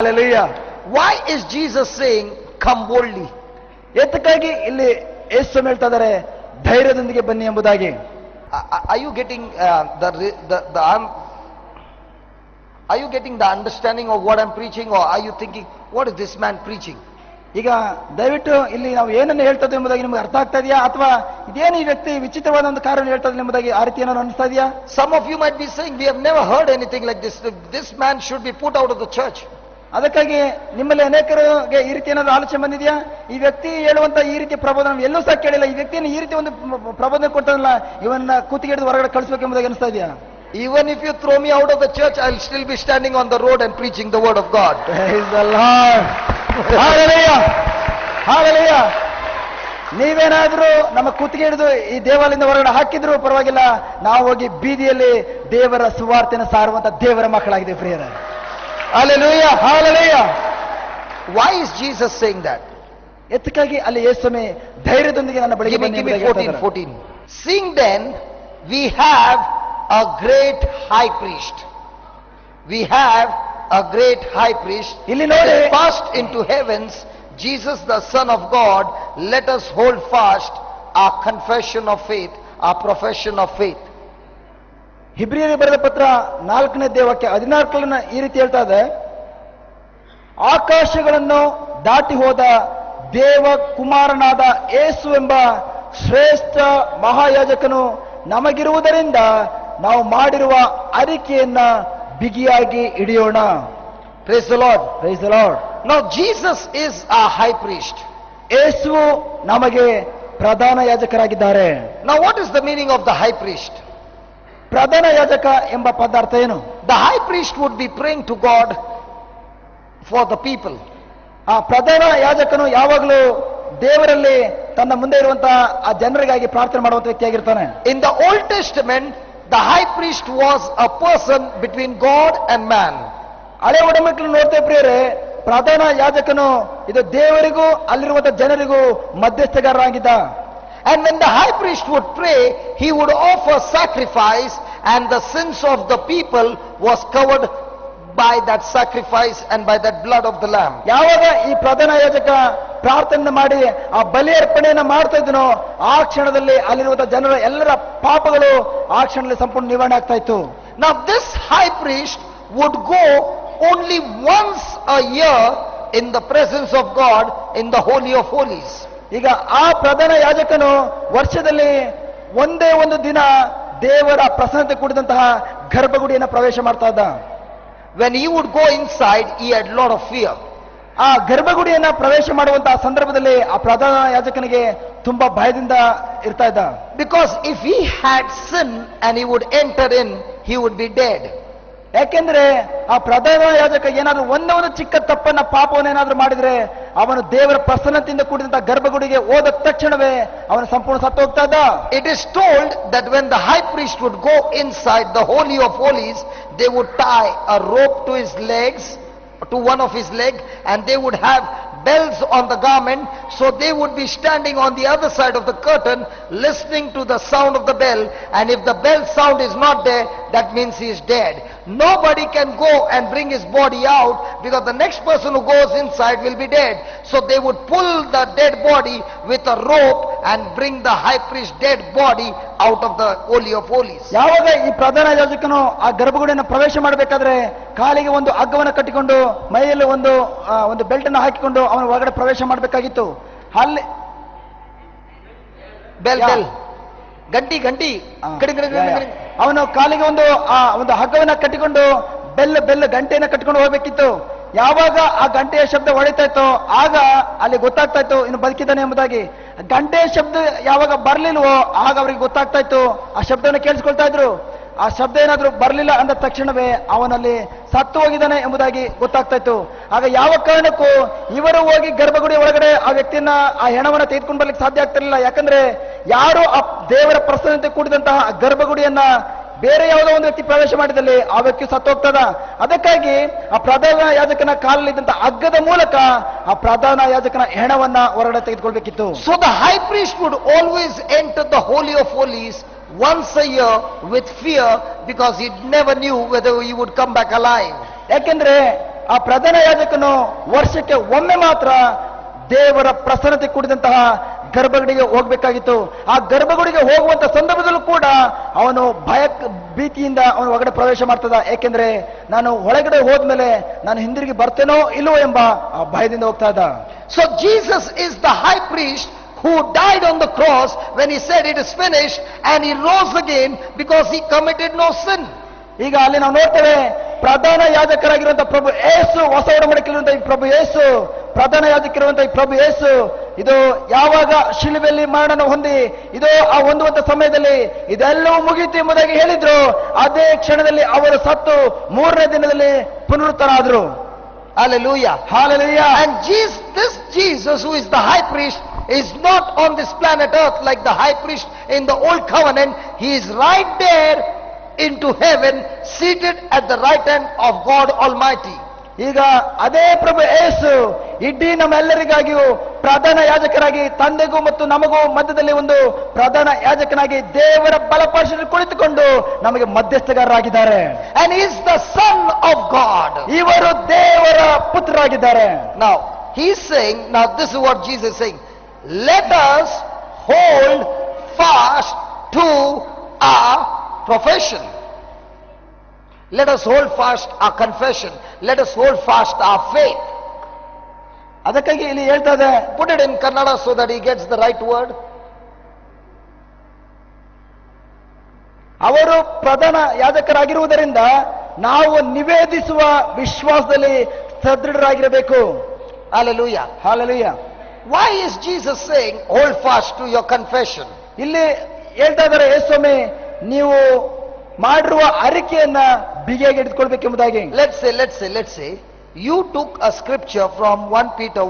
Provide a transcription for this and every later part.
Hallelujah. Why is Jesus saying, come boldly? ಎತ್ತಕ್ಕಾಗಿ ಇಲ್ಲಿ ಯೇಸು ಹೇಳ್ತಾ ಇದ್ದಾರೆ ಧೈರ್ಯದೊಂದಿಗೆ ಬನ್ನಿ ಎಂಬುದಾಗಿ. Are you getting are you getting the understanding of what I'm preaching, or are you thinking, what is this man preaching? ಈಗ ದಯವಿಟ್ಟು ಇಲ್ಲಿ ನಾವು ಏನನ್ನು ಹೇಳ್ತಾ ಇದ್ದೀವಿ ಎಂಬುದಾಗಿ ನಿಮ್ಗೆ ಅರ್ಥ ಆಗ್ತಾ ಇದೆಯಾ, ಅಥವಾ ಇದೇನು ಈ ವ್ಯಕ್ತಿ ವಿಚಿತ್ರವಾದ ಒಂದು ಕಾರ್ಯ ಹೇಳ್ತಾ ಇದ್ದಾನೆ ಎಂಬುದಾಗಿ ಆ ರೀತಿ ಏನಾದ್ರು ಅನಿಸ್ತಾ ಇದೆಯಾ? Some of you might be saying, we have never heard anything like this. This man should be put out of the church. ಅದಕ್ಕಾಗಿ ನಿಮ್ಮಲ್ಲಿ ಅನೇಕರಿಗೆ ಈ ರೀತಿ ಏನಾದ್ರು ಆಲೋಚನೆ ಬಂದಿದೆಯಾ? ಈ ವ್ಯಕ್ತಿ ಹೇಳುವಂತ ಈ ರೀತಿ ಪ್ರಬೋಧನ ನಾವು ಎಲ್ಲೂ ಸಹ ಕೇಳಿಲ್ಲ, ಈ ವ್ಯಕ್ತಿಯನ್ನು ಈ ರೀತಿ ಒಂದು ಪ್ರಬೋಧನೆ ಕೊಡ್ತಾನಲ್ಲ, ಇವನ್ನ ಕೂತಿಗೆ ಹಿಡಿದು ಹೊರಗಡೆ ಕಳಿಸ್ಬೇಕು ಎಂಬುದಾಗಿ ಅನಿಸ್ತಾ ಇದೆಯಾ? Even if you throw me out of the church, I'll still be standing on the road and preaching the word of God. Praise the Lord. Hallelujah. Hallelujah. ನೀವೇನಾದ್ರೂ ನಮ್ಮ ಕೂತಿಗೆ ಹಿಡಿದು ಈ ದೇವಾಲಯದಿಂದ ಹೊರಗಡೆ ಹಾಕಿದ್ರು ಪರವಾಗಿಲ್ಲ, ನಾವು ಹೋಗಿ ಬೀದಿಯಲ್ಲಿ ದೇವರ ಸುವಾರ್ತೆಯನ್ನು ಸಾರುವಂತ ದೇವರ ಮಕ್ಕಳಾಗಿದ್ದೇವೆ ಪ್ರಿಯರೇ. Hallelujah. Hallelujah. Why is Jesus saying that? ಎತ್ತಕ್ಕಾಗಿ ಅಲ್ಲಿ ಯೇಸುವೆ ಧೈರ್ಯದೊಂದಿಗೆ ನನ್ನ ಬಳಿಗೆ ಬನ್ನಿ Give me ಎಂಬುದಾಗಿ 14. Seeing then we have a great high priest. We have a great high priest. ಇಲ್ಲಿ ನೋಡಿ, passed into heavens, Jesus the Son of God. Let us hold fast our confession of faith, our profession of faith. ಹಿಬ್ರಿಯರಿಗೆ ಬರೆದ ಪತ್ರ 4ನೇ ಅಧ್ಯಾಯಕ್ಕೆ 14 ಈ ರೀತಿ ಹೇಳ್ತಾ ಇದೆ, ಆಕಾಶಗಳನ್ನು ದಾಟಿ ಹೋದ ದೇವ ಕುಮಾರನಾದ ಯೇಸು ಎಂಬ ಶ್ರೇಷ್ಠ ಮಹಾಯಾಜಕನು ನಮಗಿರುವುದರಿಂದ ನಾವು ಮಾಡಿರುವ ಅರಿಕೆಯನ್ನ ಬಿಗಿಯಾಗಿ ಹಿಡಿಯೋಣ. Praise the Lord. Praise the Lord. Now Jesus is our high priest. ಯೇಸು ನಮಗೆ ಪ್ರಧಾನ ಯಾಜಕರಾಗಿದ್ದಾರೆ. Now what is the meaning of the high priest? ಪ್ರಧಾನ ಯಾಜಕ ಎಂಬ ಪದಾರ್ಥ ಏನು? The high priest would be praying to God for the people. ಆ ಪ್ರಧಾನ ಯಾಜಕನು ಯಾವಾಗಲೂ ದೇವರಲ್ಲಿ ತನ್ನ ಮುಂದೆ ಇರುವಂತಹ ಆ ಜನರಿಗಾಗಿ ಪ್ರಾರ್ಥನೆ ಮಾಡುವಂತ ವ್ಯಕ್ತಿಯಾಗಿರ್ತಾನೆ. In the Old Testament, the high priest was a person between God and man. ಹಳೆ ಒಡಂಬಡಿಕೆಯನ್ನು ನೋಡ್ತೇವೆ ಪ್ರಿಯರೇ, ಪ್ರಧಾನ ಯಾಜಕನು ಇದು ದೇವರಿಗೂ ಅಲ್ಲಿರುವಂತಹ ಜನರಿಗೂ ಮಧ್ಯಸ್ಥಗಾರರಾಗಿದ್ದ. And when the high priest would pray, he would offer sacrifice, and the sins of the people was covered by that sacrifice and by that blood of the lamb. ಯಾವಾಗ ಈ ಪ್ರಧಾನ ಯಾಜಕ ಪ್ರಾರ್ಥನೆ ಮಾಡಿ ಆ ಬಲಿ ಅರ್ಪಣೆಯನ್ನ ಮಾಡ್ತಾ ಇದ್ದನೋ, ಆ ಕ್ಷಣದಲ್ಲಿ ಅಲ್ಲಿರುವಂತಹ ಜನರ ಎಲ್ಲರ ಪಾಪಗಳು ಆ ಕ್ಷಣದಲ್ಲಿ ಸಂಪೂರ್ಣ ನಿವಾರಣೆ ಆಗ್ತಾ ಇತ್ತು. Now this high priest would go only once a year in the presence of God in the Holy of Holies. ಈಗ ಆ ಪ್ರಧಾನ ಯಾಜಕನು ವರ್ಷದಲ್ಲಿ ಒಂದೇ ಒಂದು ದಿನ ದೇವರ ಪ್ರಸನ್ನತೆ ಕೂಡಿದಂತಹ ಗರ್ಭಗುಡಿಯನ್ನು ಪ್ರವೇಶ ಮಾಡ್ತಾ ಇದ್ದ. When he would go inside, he had a lot of fear. ಆ ಗರ್ಭಗುಡಿಯನ್ನ ಪ್ರವೇಶ ಮಾಡುವಂತಹ ಸಂದರ್ಭದಲ್ಲಿ ಆ ಪ್ರಧಾನ ಯಾಜಕನಿಗೆ ತುಂಬಾ ಭಯದಿಂದ ಇರ್ತಾ ಇದ್ದ. Because if he had sin and he would enter in, he would be dead. ಯಾಕೆಂದ್ರೆ ಆ ಪ್ರಧಾನ ಯಾಜಕ ಏನಾದ್ರೂ ಒಂದೇ ಒಂದು ಚಿಕ್ಕ ತಪ್ಪನ್ನ ಪಾಪವನ್ನು ಏನಾದ್ರೂ ಮಾಡಿದ್ರೆ ಅವನು ದೇವರ ಪ್ರಸನ್ನತೆಯಿಂದ ಕೂಡಿದಂತಹ ಗರ್ಭಗುಡಿಗೆ ಹೋದ ತಕ್ಷಣವೇ ಅವನು ಸಂಪೂರ್ಣ ಸತ್ತು ಹೋಗ್ತಾ ಇದ್ದ. It is told that when the high priest would go inside the Holy of Holies, they would tie a rope to his legs, to one of his leg, and they would have bells on the garment, so they would be standing on the other side of the curtain listening to the sound of the bell, and if the bell sound is not there, that means he is dead. Nobody can go and bring his body out, because the next person who goes inside will be dead. So they would pull the dead body with a rope and bring the high priest's dead body out of the Holy of Holies. ಯಾವಾಗ ಈ ಪ್ರಧಾನ ಯಾಜಕನು ಆ ಗರ್ಭಗುಡಿಯನ್ನು ಪ್ರವೇಶ ಮಾಡಬೇಕಾದ್ರೆ ಕಾಲಿಗೆ ಒಂದು ಹಗ್ಗವನ್ನು ಕಟ್ಟಿಕೊಂಡು ಮೈಯಲ್ಲಿ ಒಂದು ಬೆಲ್ಟ್ ಅನ್ನು ಹಾಕಿಕೊಂಡು ಅವನು ಒಳಗಡೆ ಪ್ರವೇಶ ಮಾಡಬೇಕಾಗಿತ್ತು. ಅಲ್ಲಿ ಬೆಲ್ ಗಂಟಿ ಅವನು ಕಾಲಿಗೆ ಒಂದು ಹಗ್ಗವನ್ನ ಕಟ್ಟಿಕೊಂಡು ಬೆಲ್ಲ ಗಂಟೆಯನ್ನ ಕಟ್ಟಿಕೊಂಡು ಹೋಗ್ಬೇಕಿತ್ತು. ಯಾವಾಗ ಆ ಗಂಟೆಯ ಶಬ್ದ ಹೊಳಿತಾ ಇತ್ತು ಆಗ ಅಲ್ಲಿ ಗೊತ್ತಾಗ್ತಾ ಇತ್ತು ಇನ್ನು ಬದುಕಿದ್ದಾನೆ ಎಂಬುದಾಗಿ. ಗಂಟೆಯ ಶಬ್ದ ಯಾವಾಗ ಬರ್ಲಿಲ್ವೋ ಆಗ ಅವರಿಗೆ ಗೊತ್ತಾಗ್ತಾ ಇತ್ತು, ಆ ಶಬ್ದವನ್ನು ಕೇಳಿಸ್ಕೊಳ್ತಾ ಇದ್ರು. ಆ ಶಬ್ದ ಏನಾದ್ರೂ ಬರಲಿಲ್ಲ ಅಂದ ತಕ್ಷಣವೇ ಅವನಲ್ಲಿ ಸತ್ತು ಹೋಗಿದ್ದಾನೆ ಎಂಬುದಾಗಿ ಗೊತ್ತಾಗ್ತಾ ಇತ್ತು. ಆಗ ಯಾವ ಕಾರಣಕ್ಕೂ ಇವರು ಹೋಗಿ ಗರ್ಭಗುಡಿ ಒಳಗಡೆ ಆ ವ್ಯಕ್ತಿಯನ್ನ ಆ ಹೆಣವನ್ನ ತೆಗೆದುಕೊಂಡು ಬರ್ಲಿಕ್ಕೆ ಸಾಧ್ಯ ಆಗ್ತಿರ್ಲಿಲ್ಲ. ಯಾಕಂದ್ರೆ ಯಾರು ಆ ದೇವರ ಪ್ರಸನ್ನತೆ ಕೂಡಿದಂತಹ ಗರ್ಭಗುಡಿಯನ್ನ ಬೇರೆ ಯಾವುದೋ ಒಂದು ವ್ಯಕ್ತಿ ಪ್ರವೇಶ ಮಾಡಿದಲ್ಲಿ ಆ ವ್ಯಕ್ತಿ ಸತ್ತು ಹೋಗ್ತದ. ಅದಕ್ಕಾಗಿ ಆ ಪ್ರಧಾನ ಯಾಜಕನ ಕಾಲಲ್ಲಿದ್ದಂತಹ ಹಗ್ಗದ ಮೂಲಕ ಆ ಪ್ರಧಾನ ಯಾಜಕನ ಹೆಣವನ್ನ ಹೊರಗಡೆ ತೆಗೆದುಕೊಳ್ಬೇಕಿತ್ತು. So the high priest would always enter the Holy of Holies once a year with fear, because he never knew whether he would come back alive. ಯಾಕೆಂದ್ರೆ ಆ ಪ್ರಧಾನ ಯಾಜಕನು ವರ್ಷಕ್ಕೆ ಒಮ್ಮೆ ಮಾತ್ರ ದೇವರ ಪ್ರಸನ್ನತೆ ಕೂಡಿದಂತಹ ಗರ್ಭಗುಡಿಗೆ ಹೋಗ್ಬೇಕಾಗಿತ್ತು. ಆ ಗರ್ಭಗುಡಿಗೆ ಹೋಗುವಂತ ಸಂದರ್ಭದಲ್ಲೂ ಕೂಡ ಅವನು ಭೀತಿಯಿಂದ ಅವನು ಒಳಗಡೆ ಪ್ರವೇಶ ಮಾಡ್ತದ. ಏಕೆಂದ್ರೆ ನಾನು ಒಳಗಡೆ ಹೋದ್ಮೇಲೆ ನಾನು ಹಿಂದಿರುಗಿ ಬರ್ತೇನೋ ಇಲ್ಲವೋ ಎಂಬ ಆ ಭಯದಿಂದ ಹೋಗ್ತಾ ಇದ್ದ. So Jesus is the high priest who died on the cross when he said it is finished, and he rose again because he committed no sin. ಈಗ ಅಲ್ಲಿ ನಾವು ನೋಡ್ತೇವೆ, ಪ್ರಧಾನ ಯಾಜಕರಾಗಿರುವಂತಹ ಪ್ರಭು ಯೇಸು, ಹೊಸ ಒಡಂಬಡಿಕೆಯಲ್ಲಿರುವಂತಹ ಈ ಪ್ರಭು ಯೇಸು, ಪ್ರಧಾನ ಯಾಜಕರಿರುವಂತಹ ಈ ಪ್ರಭು ಯೇಸು, ಇದು ಯಾವಾಗ ಶಿಲುಬೆಯಲ್ಲಿ ಮರಣ ಹೊಂದಿ ಇದು ಆ ಹೊಂದುವಂತ ಸಮಯದಲ್ಲಿ ಇದೆಲ್ಲವೂ ಮುಗಿಯಿತು ಎಂಬುದಾಗಿ ಹೇಳಿದ್ರು, ಅದೇ ಕ್ಷಣದಲ್ಲಿ ಅವರು ಸತ್ತು 3ನೇ ದಿನದಲ್ಲಿ ಪುನರುತ್ತರಾದ್ರು. Hallelujah. Hallelujah. And this Jesus who is the high priest is not on this planet earth like the high priest in the old covenant. He is right there into heaven, seated at the right hand of God Almighty. ಈಗ ಅದೇ ಪ್ರಭು ಯೇಸು ಇಡೀ ನಮ್ಮೆಲ್ಲರಿಗಾಗಿಯೂ ಪ್ರಧಾನ ಯಾಜಕರಾಗಿ, ತಂದೆಗೂ ಮತ್ತು ನಮಗೂ ಮಧ್ಯದಲ್ಲಿ ಒಂದು ಪ್ರಧಾನ ಯಾಜಕನಾಗಿ ದೇವರ ಬಲಪಾರ್ಶ್ವದಲ್ಲಿ ಕುಳಿತುಕೊಂಡು ನಮಗೆ ಮಧ್ಯಸ್ಥಗಾರರಾಗಿದ್ದಾರೆ. And he is the Son of God. ಇವರು ದೇವರ ಪುತ್ರರಾಗಿದ್ದಾರೆ. Now he is saying, now this is what Jesus is saying, let us hold fast to our profession. Let us hold fast our confession. Let us hold fast our faith. ಅದಕ್ಕಾಗಿ ಇಲ್ಲಿ ಹೇಳ್ತಾ ಇದೆ, Put it in Kannada so that he gets the right word. ಅವರು ಪ್ರಧಾನ ಯಾಜಕರಾಗಿರುವುದರಿಂದ ನಾವು ನಿವೇದಿಸುವ ವಿಶ್ವಾಸದಲ್ಲಿ ಸದೃಢರಾಗಿರಬೇಕು. Hallelujah. Hallelujah. Why is Jesus saying hold fast to your confession? ಇಲ್ಲಿ ಹೇಳ್ತಾ ಇದ್ದಾರೆ, ಯೇಸುಸ್ವಾಮಿ ನೀವು ಮಾಡಿರುವ ಅರಿಕೆಯನ್ನ ಬಿಗಿಯಾಗಿ ಹಿಡಿದುಕೊಳ್ಬೇಕೆಂಬುದಾಗಿ. Let's say you took a scripture from 1 Peter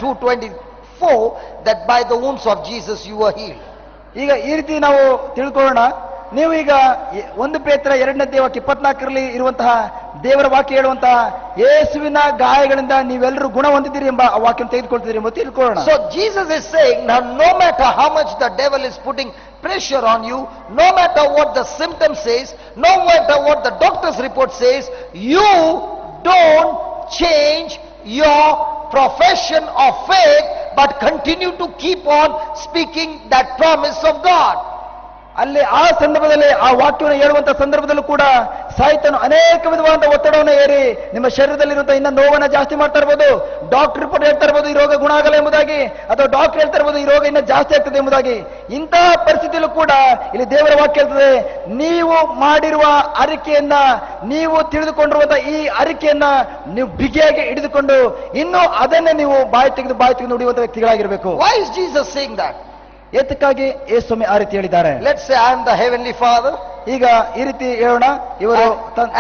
2:24 that by the wounds of Jesus you were healed. ಈಗ ಈ ರೀತಿ ನಾವು ತಿಳ್ಕೊಳ್ಳೋಣ. ನೀವು ಈಗ 1 ಪೇತ್ರ 2ನೇ ಅಧ್ಯಾಯ 24ರಲ್ಲಿ ಇರುವಂತಹ ದೇವರ ವಾಕ್ಯ ಹೇಳುವಂತಹ ಯೇಸುವಿನ ಗಾಯಗಳಿಂದ ನೀವೆಲ್ಲರೂ ಗುಣ ಹೊಂದಿದ್ದೀರಿ ಎಂಬ ಆ ವಾಕ್ಯ ತೆಗೆದುಕೊಳ್ತಿದ್ದೀರಿ ಎಂಬ ತಿಳ್ಕೊಳ್ಳೋಣ. So Jesus is saying, now no matter how much the devil is putting pressure on you, no matter what the symptom says, no matter what the doctor's report says, you don't change your profession of faith, but continue to keep on speaking that promise of God. ಅಲ್ಲಿ ಆ ಸಂದರ್ಭದಲ್ಲಿ ಆ ವಾಕ್ಯವನ್ನು ಹೇಳುವಂತ ಸಂದರ್ಭದಲ್ಲೂ ಕೂಡ ಸಾಯ್ತನು ಅನೇಕ ವಿಧವಾದ ಒತ್ತಡವನ್ನು ಏರಿ ನಿಮ್ಮ ಶರೀರದಲ್ಲಿರುವಂತಹ ಇನ್ನ ನೋವನ್ನ ಜಾಸ್ತಿ ಮಾಡ್ತಾ ಇರ್ಬೋದು. ಡಾಕ್ಟರ್ ರಿಪೋರ್ಟ್ ಹೇಳ್ತಾ ಇರ್ಬೋದು ಈ ರೋಗ ಗುಣ ಆಗಲ್ಲ ಎಂಬುದಾಗಿ, ಅಥವಾ ಡಾಕ್ಟರ್ ಹೇಳ್ತಾ ಇರ್ಬೋದು ಈ ರೋಗ ಇನ್ನ ಜಾಸ್ತಿ ಆಗ್ತದೆ ಎಂಬುದಾಗಿ. ಇಂತಹ ಪರಿಸ್ಥಿತಿಯಲ್ಲೂ ಕೂಡ ಇಲ್ಲಿ ದೇವರ ವಾಕ್ಯ ಹೇಳ್ತದೆ, ನೀವು ಮಾಡಿರುವ ಅರಿಕೆಯನ್ನ, ನೀವು ತಿಳಿದುಕೊಂಡಿರುವಂತಹ ಈ ಅರಿಕೆಯನ್ನ ನೀವು ಬಿಗಿಯಾಗಿ ಹಿಡಿದುಕೊಂಡು ಇನ್ನು ಅದನ್ನೇ ನೀವು ಬಾಯಿ ತೆಗೆದು ನುಡಿಯುವಂತ ವ್ಯಕ್ತಿಗಳಾಗಿರ್ಬೇಕು. Why is Jesus saying that? ಏತಕ್ಕಾಗಿ ಯೇಸುಸ್ವಾಮಿ ಆ ರೀತಿ ಹೇಳಿದ್ದಾರೆ? Let's say I am the heavenly Father. ಈಗ ಈ ರೀತಿ ಹೇಳೋಣ, ಇವರು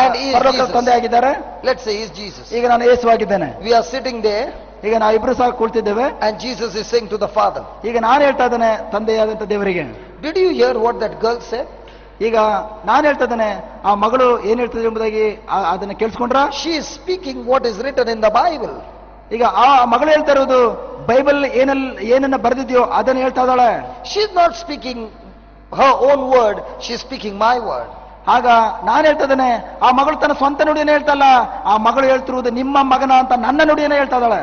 And he is ಪರಲೋಕದ Jesus. ತಂದೆ ಆಗಿದ್ದಾರೆ. Let's say he is Jesus. ಈಗ ನಾನು ಯೇಸುವಾಗಿದ್ದೇನೆ. We are sitting there ಈಗ ನಾವಿಬ್ರು ಸಹ ಕುಳಿತಿದ್ದೇವೆ. and Jesus is saying to the Father. ಈಗ ನಾನು ಹೇಳ್ತಾ ಇದ್ದೇನೆ ತಂದೆಯಾದಂತ ದೇವರಿಗೆ. Did you hear what that girl said? ಈಗ ನಾನು ಹೇಳ್ತಾ ಇದ್ದೇನೆ, ಆ ಮಗಳು ಏನ್ ಹೇಳ್ತಿದ್ರು ಎಂಬುದಾಗಿ ಅದನ್ನ ಕೇಳಿಸ್ಕೊಂಡ್ರ? She is speaking what is written in the Bible. ಈಗ ಆ ಮಗಳು ಹೇಳ್ತಾ ಇರೋದು ಬೈಬಲ್ ಏನನ್ನ ಬರೆದಿದ್ಯೋ ಅದನ್ನ ಹೇಳ್ತಾ ಇದ್ದಾಳೆ. She is not speaking her own word, she is speaking my word. ಆಗ ನಾನು ಹೇಳ್ತಾ ಇದ್ದೇನೆ, ಆ ಮಗಳು ತನ್ನ ಸ್ವಂತ ನುಡಿಯನ್ನ ಹೇಳ್ತಲ್ಲ, ಆ ಮಗಳು ಹೇಳ್ತಿರುವುದು ನಿಮ್ಮ ಮಗನ ಅಂತ ನನ್ನ ನುಡಿಯನ್ನ ಹೇಳ್ತಾ ಇದ್ದಾಳೆ.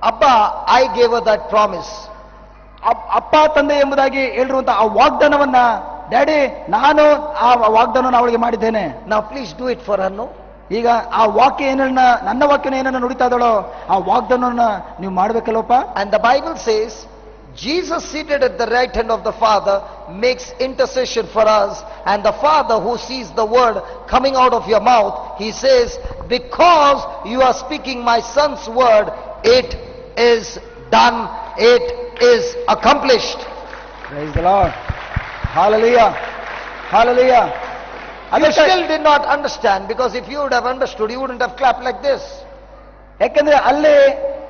Abba, I gave her that promise. ಅಪ್ಪ ತಂದೆ ಎಂಬುದಾಗಿ ಹೇಳಿರುವಂತ ಆ ವಾಗ್ದಾನವನ್ನ, ಡ್ಯಾಡಿ ನಾನು ಆ ವಾಗ್ದಾನವನ್ನು ಅವಳಿಗೆ ಮಾಡಿದ್ದೇನೆ. Now please do it for her, no? ಈಗ ಆ ವಾಕ್ಯ ಏನನ್ನ, ನನ್ನ ವಾಕ್ಯನ ಏನನ್ನ ನುಡಿತಾ ಇದ್ದಾಳೋ ಆ ವಾಗ್ದಾನವನ್ನ ನೀವು ಮಾಡ್ಬೇಕಲ್ಲಪ್ಪ. And the Bible says, Jesus seated at the right hand of the Father makes intercession for us, and the Father who sees the word coming out of your mouth, he says, because you are speaking my son's word, it is done, it is accomplished. Praise the Lord. Hallelujah. Hallelujah. You still did not understand, because if you would have understood, you wouldn't have clapped like this. ಯಾಕೆಂದ್ರೆ ಅಲ್ಲಿ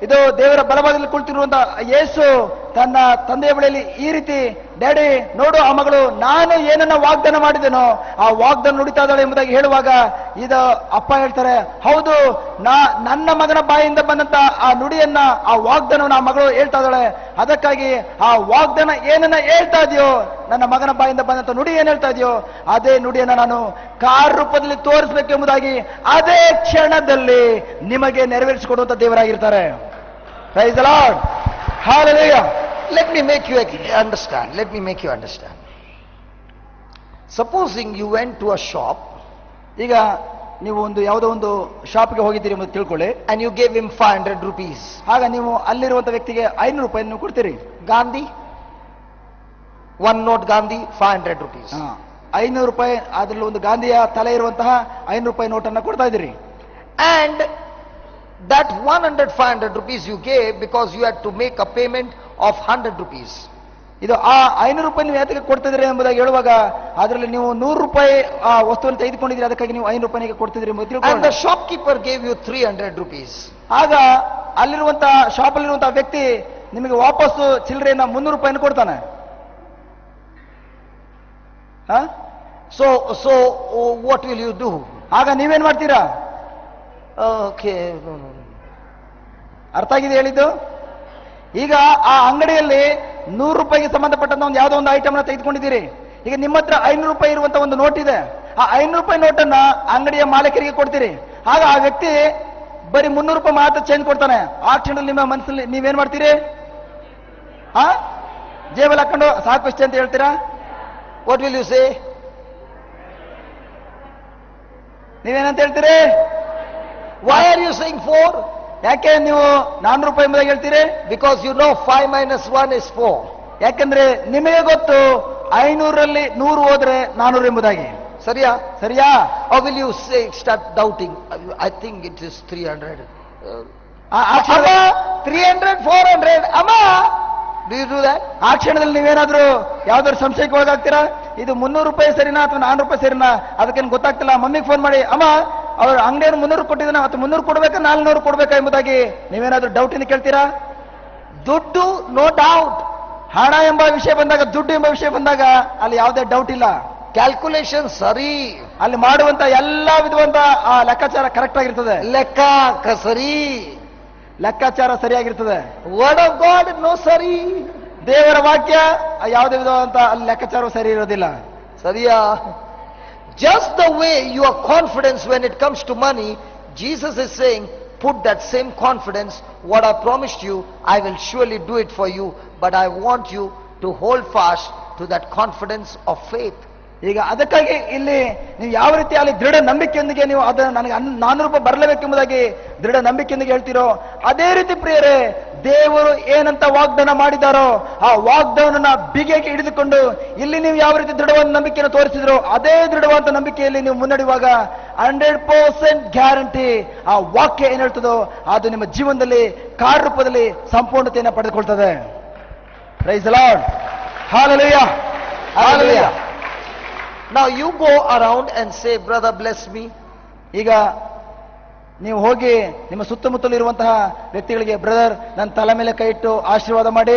ಇದು ದೇವರ ಬಲಭಾಗದಲ್ಲಿ ಕುಳಿತಿರುವಂತ ಯೇಸು ತನ್ನ ತಂದೆಯ ಬಳಿಯಲ್ಲಿ ಈ ರೀತಿ, ಡ್ಯಾಡಿ ನೋಡು ಆ ಮಗಳು ನಾನು ಏನನ್ನ ವಾಗ್ದಾನ ಮಾಡಿದೆನೋ ಆ ವಾಗ್ದಾನ ನುಡಿತಾ ಇದ್ದಾಳೆ ಎಂಬುದಾಗಿ ಹೇಳುವಾಗ ಇದು ಅಪ್ಪ ಹೇಳ್ತಾರೆ, ಹೌದು ನನ್ನ ಮಗನ ಬಾಯಿಂದ ಬಂದಂತ ಆ ನುಡಿಯನ್ನ, ಆ ವಾಗ್ದಾನವನ್ನು ಆ ಮಗಳು ಹೇಳ್ತಾ ಇದ್ದಾಳೆ. ಅದಕ್ಕಾಗಿ ಆ ವಾಗ್ದಾನ ಏನನ್ನ ಹೇಳ್ತಾ ಇದೆಯೋ ನನ್ನ ಮಗನ ಬಾಯಿಂದ ಬಂದಂತ ನುಡಿ ಏನ್ ಹೇಳ್ತಾ ಇದೆಯೋ ಅದೇ ನುಡಿಯನ್ನ ನಾನು ಕಾರ್ ರೂಪದಲ್ಲಿ ತೋರಿಸಬೇಕೆಂಬುದಾಗಿ ಅದೇ ಕ್ಷಣದಲ್ಲಿ ನಿಮಗೆ ನೆರವೇರಿಸಿಕೊಡುವಂತ ದೇವರಾಗಿರ್ತಾರೆ. ಪ್ರೈಸ್ ದಿ ಲಾರ್ಡ್, ಹalleluya. Let me make you understand. Let me make you understand. Supposing you went to a shop ಈಗ ನೀವು ಒಂದು ಯಾವುದೋ ಒಂದು ಶಾಪ್ಗೆ ಹೋಗಿದ್ದೀರಿ ಎಂದು ತಿಳ್ಕೊಳ್ಳಿ. and you gave him 500 rupees. ಆಗ ನೀವು ಅಲ್ಲಿರುವಂತ ವ್ಯಕ್ತಿಗೆ 500 ರೂಪಾಯಿ ನೀವು ಕೊಡ್ತೀರಿ. Gandhi, one note Gandhi, 500 rupees. 500 ರೂಪಾಯಿ, ಅದರಲ್ಲಿ ಒಂದು ಗಾಂಧಿಯ ತಲೆ ಇರುವಂತಹ 500 ರೂಪಾಯಿ ನೋಟನ್ನು ಕೊಡ್ತಾ ಇದ್ದೀರಿ. And that 500 rupees you gave because you had to make a payment of 100 rupees. ಇದು ಆ 500 ರೂಪಾಯಿ ನೀವು ಯಾತಕ್ಕೆ ಕೊಡ್ತಿದ್ರಿ ಎಂಬುದಾಗಿ ಹೇಳುವಾಗ ಅದರಲ್ಲಿ ನೀವು 100 ರೂಪಾಯಿ ಆ ವಸ್ತುವನ್ನು ತೆಗೆದುಕೊಂಡಿದ್ದೀರಿ, ಅದಕ್ಕಾಗಿ ನೀವು 500 ರೂಪಾಯಿಗೆ ಕೊಡ್ತಿದ್ರಿ ಎಂಬುದು And ತಿಳ್ಕೊಳ್ಳಿ. the shopkeeper gave you 300 rupees. ಆಗ ಅಲ್ಲಿರುವಂತ ಶಾಪ್ ಅಲ್ಲಿರುವಂತಹ ವ್ಯಕ್ತಿ ನಿಮಗೆ ವಾಪಸ್ಸು ಚಿಲ್ಲರೆಯನ್ನ 300 ರೂಪಾಯಿನ ಕೊಡ್ತಾನೆ. So what will you do? ಆಗ ನೀವೇನ್ ಮಾಡ್ತೀರಾ? Okay. ಅರ್ಥ ಆಗಿದೆ ಹೇಳಿದ್ದು? ಈಗ ಆ ಅಂಗಡಿಯಲ್ಲಿ 100 ರೂಪಾಯಿಗೆ ಸಂಬಂಧಪಟ್ಟಂತ ಒಂದು ಯಾವುದೋ ಒಂದು ಐಟಮ್ ನ ತೆಗೆದುಕೊಂಡಿದ್ದೀರಿ. ಈಗ ನಿಮ್ಮ ಹತ್ರ 500 ರೂಪಾಯಿ ಇರುವಂತ ಒಂದು ನೋಟ್ ಇದೆ. ಆ 500 ರೂಪಾಯಿ ನೋಟನ್ನ ಅಂಗಡಿಯ ಮಾಲೀಕರಿಗೆ ಕೊಡ್ತೀರಿ. ಆಗ ಆ ವ್ಯಕ್ತಿ ಬರೀ 300 ರೂಪಾಯಿ ಮಾತ್ರ ಚೇಂಜ್ ಕೊಡ್ತಾನೆ. ಆ ಕ್ಷಣದಲ್ಲಿ ನಿಮ್ಮ ಮನಸ್ಸಲ್ಲಿ ನೀವೇನ್ ಮಾಡ್ತೀರಿ? ಜೇಬಲ್ಲಿ ಹಾಕೊಂಡು ಸಾಕು ಇಷ್ಟೇ ಅಂತ ಹೇಳ್ತೀರಾ? What will you say? ನೀವೇನಂತ ಹೇಳ್ತೀರಿ? Why are you saying 4? ಯಾಕೆ ನೀವು 400 ರೂಪಾಯಿ ಎಂಬುದಾಗಿ ಹೇಳ್ತೀರಿ? Because you know 5 minus 1 is 4. ಯಾಕಂದ್ರೆ ನಿಮಗೆ ಗೊತ್ತು 500ರಲ್ಲಿ 100 ಹೋದ್ರೆ 400 ಎಂಬುದಾಗಿ. Sariya? ಸರಿಯಾ? Or will you say, start doubting? I think it is 300. Amma, 300, 400. Amma, do you do that? ಆ ಕ್ಷಣದಲ್ಲಿ ನೀವೇನಾದ್ರೂ ಯಾವ್ದಾದ್ರು ಸಂಶಯಕ್ಕೆ ಒಳಗಾಗ್ತೀರಾ? ಇದು 300 ರೂಪಾಯಿ ಸರಿನಾ ಅಥವಾ 400 ರೂಪಾಯಿ ಸರಿನಾ? ಅದಕ್ಕೇನು ಗೊತ್ತಾಗ್ತಿಲ್ಲ. ಮಮ್ಮಿಗೆ ಫೋನ್ ಮಾಡಿ, ಅಮ್ಮ ಅವ್ರ ಅಂಗಡಿಯನ್ನು 300 ಕೊಟ್ಟಿದ್ದಾನೆ, ಅಥವಾ 300 ಕೊಡ್ಬೇಕಾ 400 ಕೊಡ್ಬೇಕಾ ಎಂಬುದಾಗಿ ನೀವೇನಾದ್ರೂ ಡೌಟ್ ಇಂದ ಕೇಳ್ತೀರಾ? ದುಡ್ಡು, ನೋ ಡೌಟ್. ಹಣ ಎಂಬ ವಿಷಯ ಬಂದಾಗ, ದುಡ್ಡು ಎಂಬ ವಿಷಯ ಬಂದಾಗ ಅಲ್ಲಿ ಯಾವುದೇ ಡೌಟ್ ಇಲ್ಲ. ಕ್ಯಾಲ್ಕುಲೇಷನ್ ಸರಿ, ಅಲ್ಲಿ ಮಾಡುವಂತ ಎಲ್ಲಾ ವಿಧವಂತ ಆ ಲೆಕ್ಕಾಚಾರ ಕರೆಕ್ಟ್ ಆಗಿರ್ತದೆ. ಲೆಕ್ಕ ಸರಿ, ಲೆಕ್ಕಾಚಾರ ಸರಿಯಾಗಿರ್ತದೆ. ವರ್ಡ್ ಆಫ್ ಗಾಡ್ ನೋ ಸರಿ. ದೇವರ ವಾಕ್ಯ ಯಾವುದೇ ವಿಧವಾದಂತ ಅಲ್ಲಿ ಲೆಕ್ಕಾಚಾರ ಸರಿ ಇರೋದಿಲ್ಲ. ಸರಿಯಾ? Just the way your confidence when it comes to money, Jesus is saying, put that same confidence, what I promised you, I will surely do it for you, but I want you to hold fast to that confidence of faith. ಈಗ ಅದಕ್ಕಾಗಿ ಇಲ್ಲಿ ನೀವು ಯಾವ ರೀತಿ ಅಲ್ಲಿ ದೃಢ ನಂಬಿಕೆಯೊಂದಿಗೆ ನೀವು ಅದನ್ನು ನನಗೆ 400 ರೂಪಾಯಿ ಬರಲೇಬೇಕೆಂಬುದಾಗಿ ದೃಢ ನಂಬಿಕೆಯೊಂದಿಗೆ ಹೇಳ್ತೀರೋ, ಅದೇ ರೀತಿ ಪ್ರಿಯರೇ ದೇವರು ಏನಂತ ವಾಗ್ದಾನ ಮಾಡಿದಾರೋ ಆ ವಾಗ್ದಾನನ ಬಿಗಿಯಾಗಿ ಹಿಡಿದುಕೊಂಡು ಇಲ್ಲಿ ನೀವು ಯಾವ ರೀತಿ ದೃಢವಾದ ನಂಬಿಕೆಯನ್ನು ತೋರಿಸಿದ್ರೋ ಅದೇ ದೃಢವಾದ ನಂಬಿಕೆಯಲ್ಲಿ ನೀವು ಮುನ್ನಡೆಯುವಾಗ 100% ಗ್ಯಾರಂಟಿ ಆ ವಾಕ್ಯ ಏನ್ ಹೇಳ್ತದೋ ಅದು ನಿಮ್ಮ ಜೀವನದಲ್ಲಿ ಕಾರ್ಯರೂಪದಲ್ಲಿ ಸಂಪೂರ್ಣತೆಯನ್ನು ಪಡೆದುಕೊಳ್ತದೆ. ಪ್ರೈಸ್ ದಿ ಲಾರ್ಡ್, ಹalleluya, hallelujah. Now you go around and say, brother bless me. ಈಗ ನೀವು ಹೋಗಿ ನಿಮ್ಮ ಸುತ್ತಮುತ್ತಲು ಇರುವಂತಹ ವ್ಯಕ್ತಿಗಳಿಗೆ, ಬ್ರದರ್ ನನ್ನ ತಲೆ ಮೇಲೆ ಕೈ ಇಟ್ಟು ಆಶೀರ್ವಾದ ಮಾಡಿ.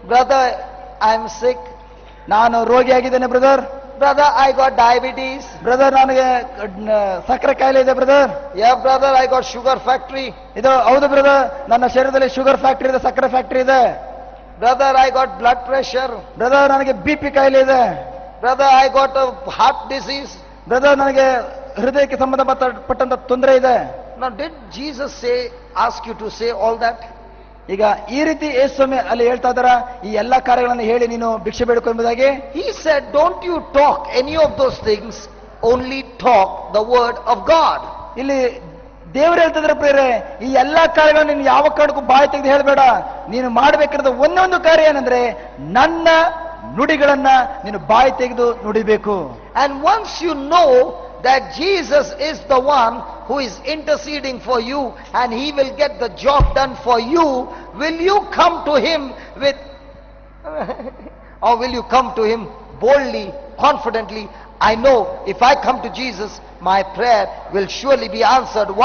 Brother, I am sick. ನಾನು ರೋಗಿಯಾಗಿದ್ದೇನೆ brother. Brother, I got diabetes. Brother ನನಗೆ ಸಕ್ಕರೆ ಕಾಯಿಲೆ ಇದೆ brother. Yeah brother, I got sugar factory. ಇದು ಹೌದು ಬ್ರದರ್, ನನ್ನ ಶರೀರದಲ್ಲಿ ಶುಗರ್ ಫ್ಯಾಕ್ಟರಿ ಇದೆ, ಸಕ್ಕರೆ ಫ್ಯಾಕ್ಟರಿ ಇದೆ. Brother, I got blood pressure. Brother ನನಗೆ BP ಕಾಯಿಲೆ ಇದೆ. Brother, I got a heart disease. Brother ನನಗೆ ಹೃದಯಕ್ಕೆ ಸಂಬಂಧಪಟ್ಟಂತ ತೊಂದರೆ ಇದೆ. Now did Jesus ask you to say all that? ಈಗ ಈ ರೀತಿ ಯೇಸುಸ್ವಾಮಿ ಅಲ್ಲಿ ಹೇಳ್ತಾ ಇದ್ದಾರಾ ಈ ಎಲ್ಲಾ ಕಾರ್ಯಗಳನ್ನು ಹೇಳಿ ನೀನು ಭಿಕ್ಷೆ ಬೇಡಿಕೊ ಎಂಬುದಾಗಿ? He said, don't you talk any of those things, only talk the word of God. ಇಲ್ಲಿ ದೇವರು ಹೇಳ್ತಿದ್ರೆ ಪ್ರಿಯರೇ, ಈ ಎಲ್ಲಾ ಕಾರ್ಯಗಳನ್ನು ನೀನು ಯಾವ ಕಾರಣಕ್ಕೂ ಬಾಯಿ ತೆಗೆದು ಹೇಳಬೇಡ. ನೀನು ಮಾಡಬೇಕಾದ ಒಂದೊಂದು ಕಾರ್ಯ ಏನಂದ್ರೆ ನನ್ನ ನುಡಿಗಳನ್ನ ನೀನು ಬಾಯಿ ತೆಗೆದು ನುಡಿಬೇಕು. And once you know that Jesus is the one who is interceding for you and he will get the job done for you, will you come to him with or will you come to him boldly, confidently? I know if I come to Jesus, my prayer will surely be answered. Why?